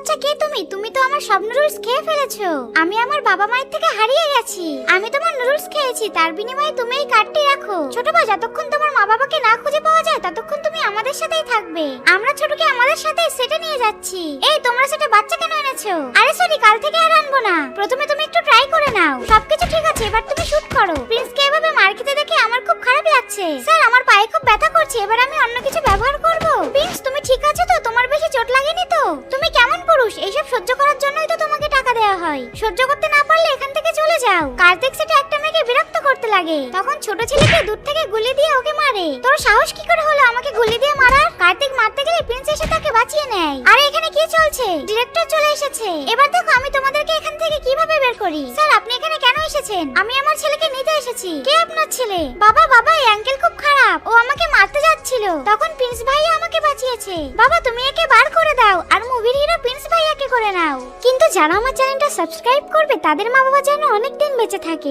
বাচ্চা কে তুমি? তুমি তো আমার সব নুডলস খেয়ে ফেলেছো। আমি আমার বাবা মায়ের থেকে হারিয়ে গেছি। আমি তোমার নুডলস খেয়েছি, তার বিনিময়ে তুমি এই কার্ডটি রাখো। ছোট বউ, যতক্ষণ তোমার মা বাবাকে না খুঁজে পাওয়া যায় ততক্ষণ তুমি আমাদের সাথেই থাকবে। আমরা ছোটকে আমাদের সাথে সেটে নিয়ে যাচ্ছি। এই তোমরা সেটা বাচ্চা কেন এনেছো? আরে সরি, কাল থেকে আর আনবো না। প্রথমে তুমি একটু ট্রাই করে নাও। সবকিছু ঠিক আছে, এবার তুমি শুট করো। প্রিন্সকে এভাবে মার খেতে দেখে আমার খুব খারাপ লাগছে। স্যার, আমার পায়ে খুব ব্যথা করছে, এবার আমি অন্য কিছু ব্যবহার করব। প্রিন্স, তুমি ঠিক আছো তো? তোমার বেশি চোট লাগেনি তো? তুমি কেমন পুরুষ? এইসব সহ্য করার জন্যই তো তোমাকে টাকা দেওয়া হয়। সহ্য করতে না পারলে এখান থেকে চলে যাও। কার্তিক সেটা একটা মেয়েকে বিরক্ত করতে লাগে, তখন ছোট ছেলেকে দূর থেকে গুলি দিয়ে ওকে মারে। তোর সাহস কি করে হলো আমাকে গুলি দিয়ে মারার? কার্তিক মারতে গেলে প্রিন্স এসে তাকে বাঁচিয়ে নেয়। আরে এখানে কি চলছে? ডিরেক্টর চলে এসেছে। এবার দেখো আমি তোমাদেরকে এখান থেকে কিভাবে বের করি। স্যার, আপনি এখানে কেন এসেছেন? আমি আমার ছেলেকে নিতে এসেছি। কে আপনার ছেলে? বাবা, এই আঙ্কেল খুব খারাপ, ও আমাকে মারতে যাচ্ছিল, তখন প্রিন্স ভাইয়া আমাকে বাঁচিয়েছে। বাবা, তুমি একে বার করে দাও আর মুভির হিরো প্রিন্স ভাইয়াকে করে নাও। কিন্তু যারা আমার চ্যানেলটা সাবস্ক্রাইব করবে তাদের মা বাবা যেন অনেক দিন বেঁচে থাকে।